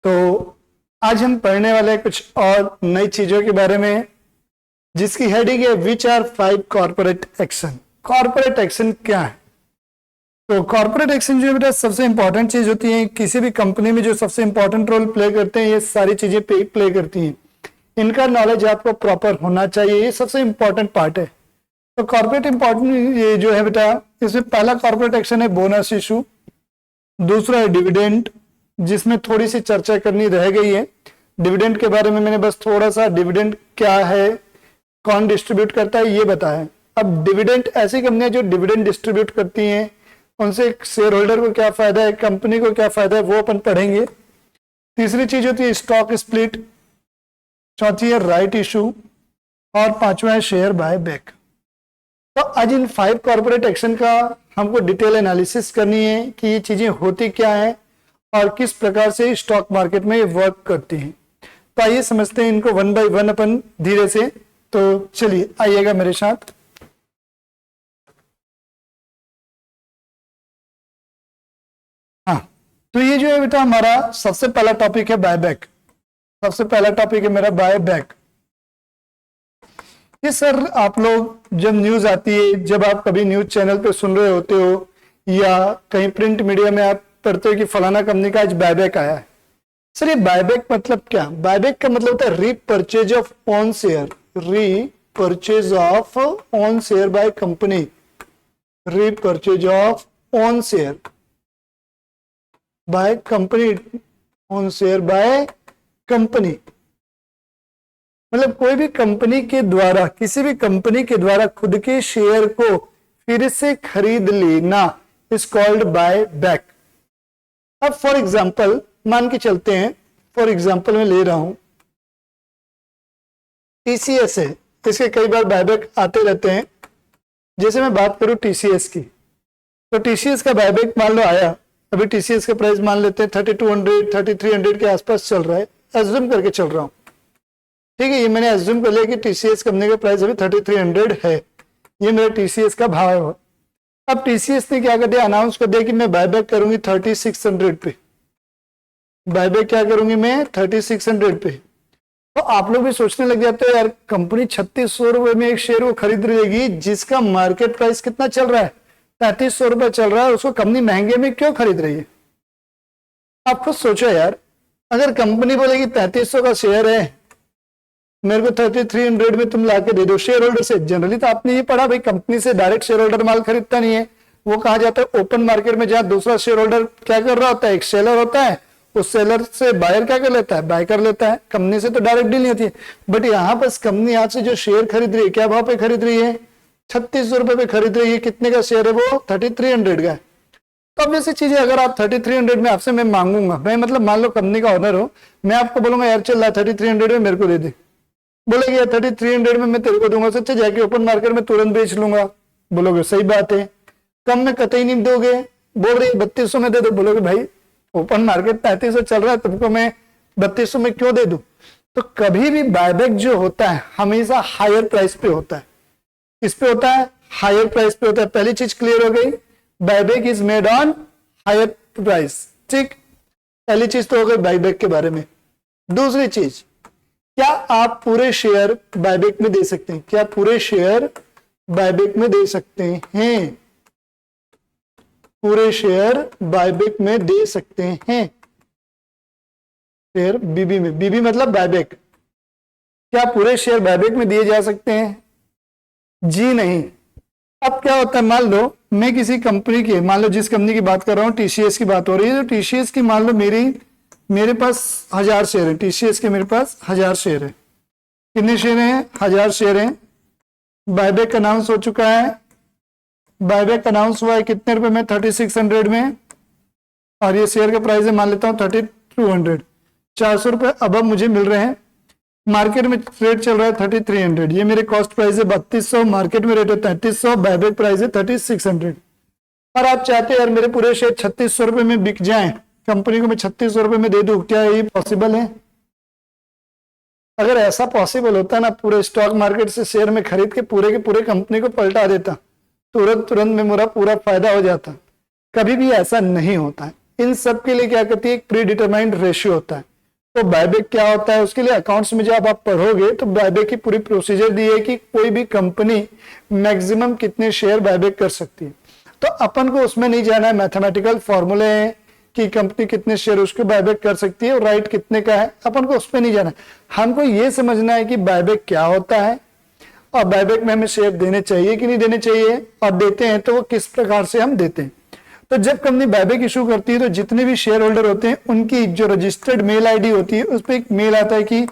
तो आज हम पढ़ने वाले हैं कुछ और नई चीजों के बारे में, जिसकी हेडिंग है which are 5 corporate action. Corporate action क्या है? तो कॉर्पोरेट एक्शन जो है बेटा सबसे इंपॉर्टेंट चीज होती है। किसी भी कंपनी में जो सबसे इंपॉर्टेंट रोल प्ले करते हैं, ये सारी चीजें प्ले करती हैं। इनका नॉलेज आपको प्रॉपर होना चाहिए, ये सबसे इंपॉर्टेंट पार्ट है। तो कॉर्पोरेट इंपॉर्टेंट ये जो है बेटा, इसमें पहला कॉर्पोरेट एक्शन है बोनस इशू, दूसरा है डिविडेंड, जिसमें थोड़ी सी चर्चा करनी रह गई है। डिविडेंड के बारे में मैंने बस थोड़ा सा, डिविडेंड क्या है, कौन डिस्ट्रीब्यूट करता है, ये बताया। अब डिविडेंड, ऐसी कंपनियां जो डिविडेंड डिस्ट्रीब्यूट करती हैं, उनसे शेयर होल्डर को क्या फायदा है, कंपनी को क्या फायदा है, वो अपन पढ़ेंगे। तीसरी चीज होती है स्टॉक स्प्लिट, चौथी है राइट इशू, और पांचवा है शेयर बाय बैक। तो आज इन 5 कॉर्पोरेट एक्शन का हमको डिटेल एनालिसिस करनी है कि ये चीजें होती क्या है और किस प्रकार से स्टॉक मार्केट में ये वर्क करती हैं। तो आइए समझते हैं इनको वन बाय वन अपन धीरे से। तो चलिए आइएगा मेरे साथ। हाँ, तो ये जो है बेटा हमारा सबसे पहला टॉपिक है बायबैक। सबसे पहला टॉपिक है मेरा बायबैक। ये सर आप लोग जब न्यूज आती है, जब आप कभी न्यूज चैनल पे सुन रहे होते हो या कहीं प्रिंट मीडिया में आप पढ़ते हो कि फलाना कंपनी का आज बायबैक आया है। सर ये बायबैक मतलब क्या? बायबैक का मतलब होता है repurchase of own share, repurchase of own share by company, repurchase of own share by company, own share by company. मतलब कोई भी कंपनी के द्वारा, किसी भी कंपनी के द्वारा खुद के शेयर को फिर से खरीद लेना इज कॉल्ड बाय बैक। अब फॉर एग्जाम्पल मान के चलते हैं, फॉर एग्जाम्पल मैं ले रहा हूं टीसीएस है, इसके कई बार बायबैक आते रहते हैं। जैसे मैं बात करूं टीसीएस की, तो टीसीएस का बायबैक मान लो आया। अभी टीसीएस का प्राइस मान लेते हैं 3200 3300 के आसपास चल रहा है, एज्यूम करके चल रहा हूं। ठीक है, ये मैंने एज्यूम कर लिया कि टीसीएस कंपनी का प्राइस अभी 3300 है, ये मेरा टीसीएस का भाव है। अब टीसीएस ने क्या कर दिया, अनाउंस कर दिया कि मैं बायबैक करूंगी 3600 पे। बायबैक क्या करूंगी मैं? 3600 पे। तो आप लोग भी सोचने लग जाते हो यार, कंपनी 3600 रुपए में एक शेयर को खरीद लेगी, जिसका मार्केट प्राइस कितना चल रहा है? 3300 रुपए चल रहा है, उसको कंपनी महंगे में क्यों खरीद रही है? आप खुद सोचो यार, अगर कंपनी बोलेगी 3300 का शेयर है, मेरे को 3300 में तुम लाके दे दो शेयर होल्डर से। जनरली तो आपने ये पढ़ा भाई, कंपनी से डायरेक्ट शेयर होल्डर माल खरीदता नहीं है, वो कहा जाता है ओपन मार्केट में, जहां दूसरा शेयर होल्डर क्या कर रहा होता है, एक सेलर होता है, उस सेलर से बायर क्या कर लेता है, बाय कर लेता है। कंपनी से तो डायरेक्ट डील नहीं होती है। बट यहाँ पर कंपनी आज से जो शेयर खरीद रही है, क्या भाव पे खरीद रही है? 3600 रुपए पे खरीद रही है। कितने का शेयर है वो? 3300 का। तो अब ऐसी चीजें अगर आप 3300 में आपसे मैं मांगूंगा, मैं मतलब मान लो कंपनी का ओनर हो, मैं आपको बोलूंगा यार चल रहा 3300 में मेरे को दे दे, बोलेगे यार 3300 में मैं तेरे को दूंगा, सच्चे जाके ओपन मार्केट में तुरंत बेच लूंगा, बोलोगे सही बात है, कम में कतई नहीं दोगे, बोल रही 3200 में दे दो, बोलोगे भाई ओपन मार्केट 3500 चल रहा है, तुमको मैं 3200 में क्यों दे दूं? तो कभी भी बायबैक जो होता है हमेशा हायर प्राइस पे होता है। किस पे होता है? हायर प्राइस पे होता है। पहली चीज क्लियर हो गई, buyback is made on higher price. ठीक, पहली चीज तो हो गई बायबैक के बारे में। दूसरी चीज, क्या आप पूरे शेयर बायबैक में दे सकते हैं? क्या पूरे शेयर बायबैक में दे सकते हैं? पूरे शेयर बायबैक में दे सकते हैं। शेयर बीबी में, बीबी मतलब बायबैक। क्या पूरे शेयर बायबैक में दिए जा सकते हैं? जी नहीं। अब क्या होता है, मान लो मैं किसी कंपनी के, मान लो जिस कंपनी की बात कर रहा हूं, टीसीएस की बात हो रही है, तो टीसीएस की मान लो मेरे पास 1000 शेयर है, टीसीएस के मेरे पास 1000 शेयर है। कितने शेयर हैं? 1000 शेयर हैं। बायबैक अनाउंस हो चुका है, बायबैक अनाउंस हुआ है कितने रुपए में? 3600 में, और ये शेयर का प्राइस है मान लेता हूं 3200, 400 रुपए अब मुझे मिल रहे हैं। मार्केट में रेट चल रहा है 3300, ये मेरे कॉस्ट प्राइस है 3200, मार्केट में रेट है 3300, बायबैक प्राइस है 3600। और आप चाहते हैं यार मेरे पूरे शेयर 3600 रुपए में बिक जाएं, कंपनी को मैं 3600 रुपए में दे दूं, क्या ये पॉसिबल है? अगर ऐसा पॉसिबल होता है ना, पूरे स्टॉक मार्केट से शेयर में खरीद के पूरे कंपनी को पलटा देता, तुरंत में मेरा पूरा फायदा हो जाता। कभी भी ऐसा नहीं होता है। इन सब के लिए क्या करती है, एक प्री डिटरमाइंड रेशियो होता है। तो बायबैक क्या होता है, उसके लिए अकाउंट्स में जब आप पढ़ोगे तो बायबैक की पूरी प्रोसीजर दी है कि कोई भी कंपनी मैक्सिमम कितने शेयर बायबैक कर सकती है। तो अपन को उसमें नहीं जाना है, मैथमेटिकल फॉर्मूले हैं कि कंपनी कितने शेयर उसके बायबैक कर सकती है और राइट कितने का है, अपन को उसमें नहीं जाना है। हमको ये समझना है कि बायबैक क्या होता है और बायबैक में हमें शेयर देने चाहिए कि नहीं देने चाहिए, और देते हैं तो वो किस प्रकार से हम देते हैं। तो जब कंपनी बायबैक इशू करती है तो जितने भी शेयर होल्डर होते हैं उनकी जो रजिस्टर्ड मेल आईडी होती है उस पर एक मेल आता है कि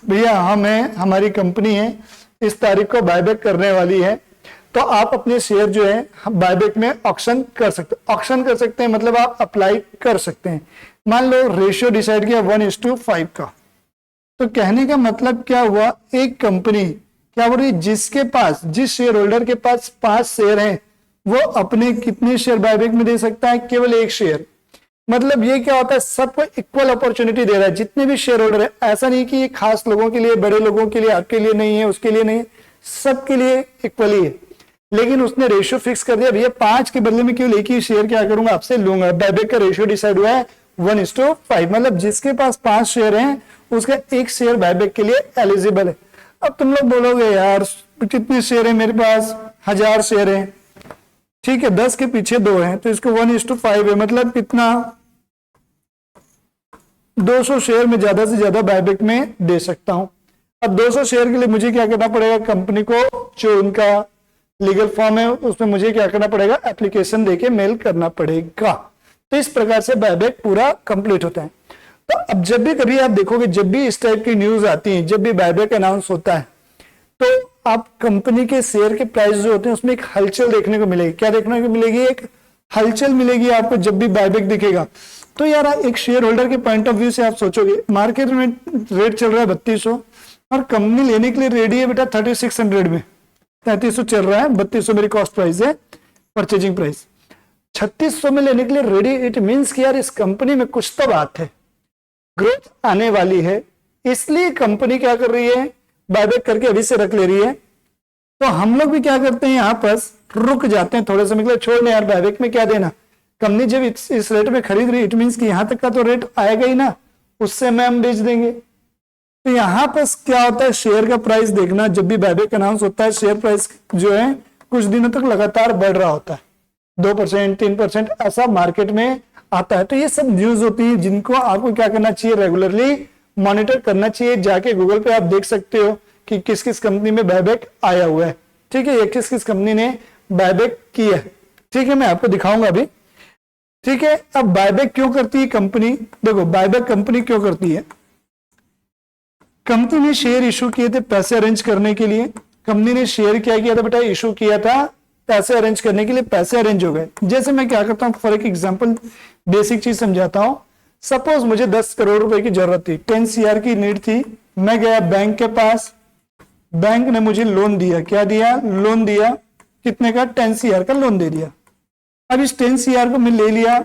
भैया हम हैं, हमारी कंपनी है, इस तारीख को बायबैक करने वाली है, तो आप अपने शेयर जो है बायबैक में ऑक्शन कर सकते हैं। ऑक्शन कर सकते हैं मतलब आप अप्लाई कर सकते हैं। मान लो रेशियो डिसाइड किया 1:5 का, तो कहने का मतलब क्या हुआ, एक कंपनी क्या बोल रही, जिसके पास, जिस शेयर होल्डर के पास 5 शेयर हैं वो अपने कितने शेयर बायबैक में दे सकता है, केवल 1 शेयर। मतलब ये क्या होता है, सबको इक्वल अपॉर्चुनिटी दे रहा है, जितने भी शेयर होल्डर है। ऐसा नहीं कि ये खास लोगों के लिए, बड़े लोगों के लिए, आपके लिए नहीं है, उसके लिए नहीं है, सबके लिए इक्वली है। लेकिन उसने रेशियो फिक्स कर दिया, भैया 5 के बदले में केवल 1 ही शेयर क्या करूंगा, आपसे लूंगा। बायबैक का रेशियो डिसाइड हुआ है 1:5, मतलब जिसके पास 5 शेयर हैं उसका 1 शेयर बायबैक के लिए एलिजिबल है। अब तुम लोग बोलोगे यार कितने शेयर है मेरे पास, 1000 शेयर है, ठीक है, 10 के पीछे 2 हैं तो इसको 1:5 है, मतलब कितना, 200 शेयर में ज्यादा से ज्यादा बायबैक में दे सकता हूं। अब 200 शेयर के लिए मुझे क्या करना पड़ेगा, कंपनी को जो उनका लीगल फॉर्म है उसमें मुझे क्या करना पड़ेगा, एप्लीकेशन देके मेल करना पड़ेगा। तो इस प्रकार से बायबैक पूरा कंप्लीट होता है। तो अब जब भी कभी आप देखोगे, जब भी इस टाइप की न्यूज आती है, जब भी बायबैक अनाउंस होता है, तो आप कंपनी के शेयर के प्राइस जो होते हैं उसमें एक हलचल देखने को मिलेगी। क्या देखने को मिलेगी, एक हलचल मिलेगी आपको जब भी बायबैक दिखेगा। तो यार एक शेयर होल्डर के पॉइंट ऑफ व्यू से आप सोचोगे, मार्केट में रेट चल रहा है 3200 और कंपनी लेने के लिए रेडी है बेटा 3600 में, 3300 चल रहा है, 3200 मेरी कॉस्ट प्राइस है, परचेजिंग प्राइस 3600 में लेने के लिए रेडी। इट मीन्स कि यार इस कंपनी में कुछ तो बात है, ग्रोथ आने वाली है, इसलिए कंपनी क्या कर रही है, बायबैक करके अभी से रख ले रही है। तो हम लोग भी क्या करते हैं, यहां पर रुक जाते हैं थोड़े समय के लिए, छोड़ने यार बायबैक में क्या देना, कंपनी जब इस रेट में खरीद रही, इट मीन्स कि यहां तक का तो रेट आएगा ही ना, उससे में हम बेच देंगे। तो यहां पर क्या होता है, शेयर का प्राइस देखना, जब भी बायबैक अनाउंस होता है शेयर प्राइस जो है कुछ दिनों तक लगातार बढ़ रहा होता है, 2% 3% ऐसा मार्केट में आता है। तो ये सब न्यूज होती है जिनको आपको क्या करना चाहिए, रेगुलरली मॉनिटर करना चाहिए। जाके गूगल पे आप देख सकते हो कि किस किस कंपनी में बायबैक आया हुआ है, ठीक है, ये किस किस कंपनी ने बायबैक किया है, ठीक है, मैं आपको दिखाऊंगा अभी, ठीक है। अब बायबैक क्यों करती है कंपनी, देखो बायबैक कंपनी क्यों करती है, कंपनी ने शेयर इशू किए थे पैसे अरेंज करने के लिए। कंपनी ने शेयर क्या किया था बेटा, इशू किया था पैसे अरेंज करने के लिए, पैसे अरेंज हो गए। जैसे मैं क्या करता हूं, फॉर एक एग्जांपल बेसिक चीज समझाता हूं। सपोज मुझे 10 करोड़ रुपए की जरूरत थी, 10 CR की नीड थी, मैं गया बैंक के पास, बैंक ने मुझे लोन दिया, क्या दिया, लोन दिया, कितने का, 10 CR का लोन दे दिया। अब इस 10 CR को मैं ले लिया,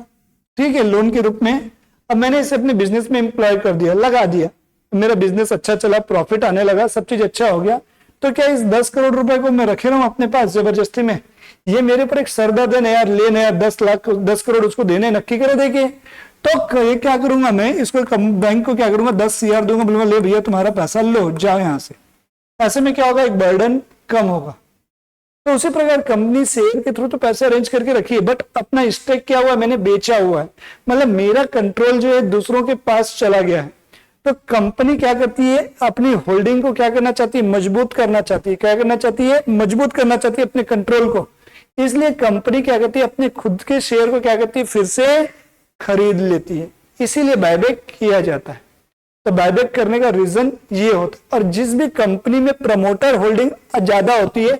ठीक है, लोन के रूप में। अब मैंने इसे अपने बिजनेस में एम्प्लॉय कर दिया, लगा दिया, मेरा बिजनेस अच्छा चला, प्रॉफिट आने लगा, सब चीज अच्छा हो गया। तो क्या इस 10 करोड़ रुपए को मैं रखे रहूं अपने पास जबरदस्ती में, ये मेरे पर एक सरदर्द है ना यार, ले ना यार 10 करोड़ उसको देने नक्की करे देके। तो ये क्या करूंगा मैं, इसको बैंक को क्या करूंगा, 10 CR दूंगा, बोलूंगा ले भैया तुम्हारा पैसा लो, जाओ यहां से। ऐसे में क्या होगा, एक बर्डन कम होगा। तो उसी प्रकार कंपनी शेयर के थ्रू तो पैसे अरेंज करके रखी है, बट अपना स्टेक क्या हुआ, मैंने बेचा हुआ है, मतलब मेरा कंट्रोल जो है दूसरों के पास चला गया है। तो कंपनी क्या करती है, अपनी होल्डिंग को क्या करना चाहती है, मजबूत करना चाहती है। क्या करना चाहती है, मजबूत करना चाहती है अपने कंट्रोल को। इसलिए कंपनी क्या करती है, अपने खुद के शेयर को क्या करती है, फिर से खरीद लेती है। इसीलिए बायबैक किया जाता है। तो बायबैक करने का रीजन ये होता है। और जिस भी कंपनी में प्रमोटर होल्डिंग ज्यादा होती है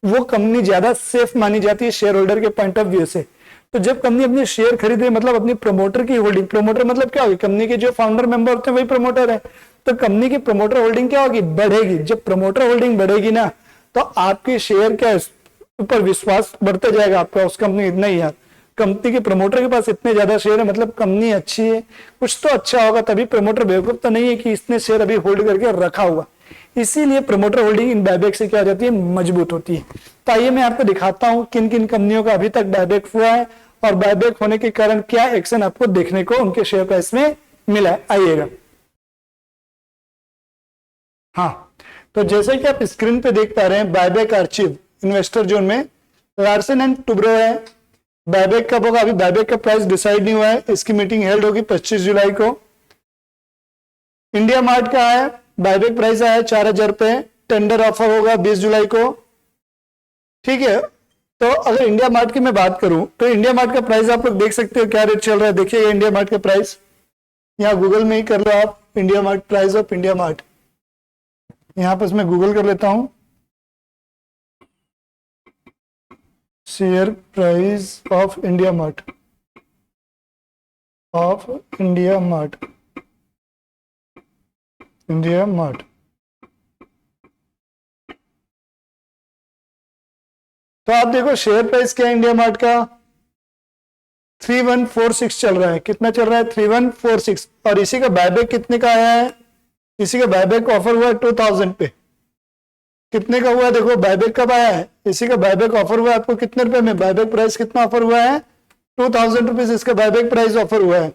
वो कंपनी ज्यादा सेफ मानी जाती है शेयर होल्डर के पॉइंट ऑफ व्यू से। तो जब कंपनी अपने शेयर खरीदे, मतलब अपनी प्रमोटर की होल्डिंग, प्रमोटर मतलब क्या होगी, कंपनी के जो फाउंडर मेंबर होते हैं वही प्रमोटर है। तो कंपनी की प्रमोटर होल्डिंग क्या होगी, बढ़ेगी। जब प्रमोटर होल्डिंग बढ़ेगी ना, तो आपके शेयर के ऊपर विश्वास बढ़ते जाएगा आपका उस कंपनी। नहीं यार, कंपनी के प्रमोटर के पास इतने ज्यादा शेयर है, मतलब कंपनी अच्छी है, कुछ तो अच्छा होगा, तभी प्रमोटर बेवकूफ तो नहीं है कि इसने शेयर अभी होल्ड करके रखा हुआ। इसीलिए प्रमोटर होल्डिंग इन बायबैक से क्या हो जाती है, मजबूत होती है। तो आइए मैं आपको दिखाता हूं किन किन कंपनियों का अभी तक बायबैक हुआ है और बायबैक होने के कारण क्या एक्शन आपको देखने को उनके शेयर प्राइस में मिला है। आइएगा। हाँ, तो जैसे कि आप स्क्रीन पे देख पा रहे हैं, बायबैक आर्चिव इन्वेस्टर जोन में लार्सन एंड टुब्रो है। बायबैक कब होगा? अभी बायबैक का प्राइस डिसाइड नहीं हुआ है, इसकी मीटिंग हेल्ड होगी 25 जुलाई को। इंडिया मार्ट का है, बायबैक प्राइस आया 4,000 रुपए, टेंडर ऑफर होगा 20 जुलाई को। ठीक है, तो अगर इंडिया मार्ट की मैं बात करूं तो इंडिया मार्ट का प्राइस आप लोग देख सकते हो क्या रेट चल रहा है। देखिए इंडिया मार्ट का प्राइस, यहाँ गूगल में ही कर लो आप, India mart, price of India mart. यहां पर मैं गूगल कर लेता हूं, share price of India mart, of India mart, India mart. तो आप देखो शेयर प्राइस क्या है इंडिया मार्ट का, 3146 चल रहा है। कितना चल रहा है? 3146। और इसी का बायबैक कितने का आया है? इसी का बायबैक ऑफर हुआ है 2000 पे। कितने का हुआ? देखो बायबैक कब आया है, इसी का बायबैक ऑफर हुआ है आपको कितने रुपए में? बायबैक प्राइस कितना ऑफर हुआ है? 2000 रुपीज इसका बायबैक प्राइस ऑफर हुआ है,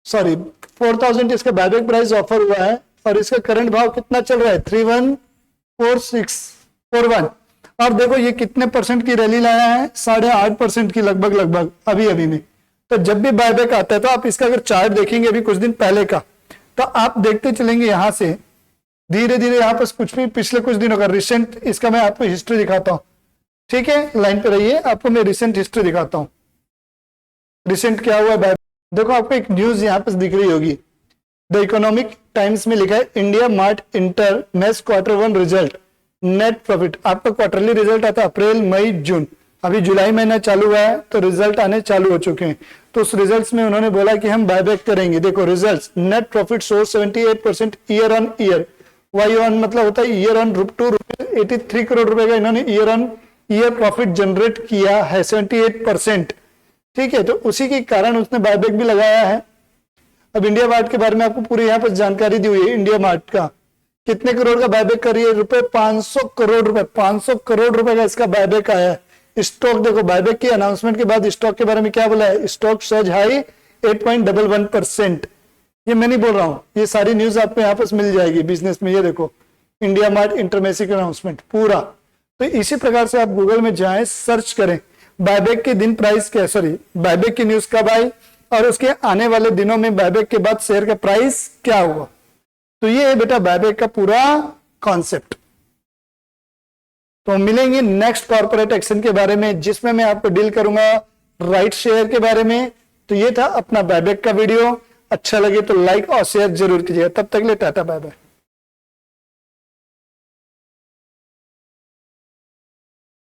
सॉरी 4000 इसका बायबैक प्राइस ऑफर हुआ है। और इसका करंट भाव कितना चल रहा है? 314641। और देखो ये कितने परसेंट की रैली लाया है? 8.5% की लगभग अभी अभी में। तो जब भी बायबैक आता है तो आप इसका अगर चार्ट देखेंगे अभी कुछ दिन पहले का, तो आप देखते चलेंगे यहां से धीरे धीरे यहाँ पर कुछ भी पिछले कुछ दिनों का रिसेंट, इसका मैं आपको हिस्ट्री दिखाता हूं। ठीक है, लाइन पे रहिए, आपको मैं रिसेंट हिस्ट्री दिखाता हूं। रिसेंट क्या हुआ है? देखो आपको एक न्यूज यहाँ पर दिख रही होगी, द इकोनॉमिक टाइम्स में लिखा है India mart inter mess Q1 result net profit. आपका क्वार्टरली रिजल्ट आता है अप्रैल मई जून, अभी जुलाई महीना चालू हुआ है तो रिजल्ट आने चालू हो चुके हैं। तो उस रिजल्ट्स में उन्होंने बोला कि हम बायबैक करेंगे। देखो results, net profit show 78% year on year, Y on मतलब होता है ईयर ऑन ₹83 करोड़ रुपए का इन्होंने year on year profit generate किया है, 78%। ठीक है, तो उसी के कारण उसने बायबैक भी लगाया है। अब इंडिया मार्ट के बारे में आपको पूरी यहाँ पर जानकारी दी हुई है। इंडिया मार्ट का कितने करोड़ का बायबैक कर रही है? रुपए 500 करोड़ रुपए, 500 करोड़ रुपए का इसका बायबैक आया है। स्टॉक देखो बायबैक की अनाउंसमेंट के बाद स्टॉक के बारे में क्या बोला है? Stock surge high 8.11%। ये मैं नहीं बोल रहा हूं, ये सारी न्यूज आपको यहाँ पर मिल जाएगी बिजनेस में। ये देखो इंडिया मार्ट इंटरमेसी अनाउंसमेंट पूरा। तो इसी प्रकार से आप गूगल में जाएं, सर्च करें बायबैक के दिन प्राइस क्या, सॉरी बायबैक की न्यूज कब आई और उसके आने वाले दिनों में बायबैक के बाद शेयर का प्राइस क्या हुआ। तो ये है बेटा बायबैक का पूरा कॉन्सेप्ट। तो मिलेंगे नेक्स्ट कॉर्पोरेट एक्शन के बारे में, जिसमें मैं आपको डील करूंगा राइट शेयर के बारे में। तो ये था अपना बायबैक का वीडियो, अच्छा लगे तो लाइक और शेयर जरूर कीजिएगा। तब तक के लिए टाटा बाय बाय।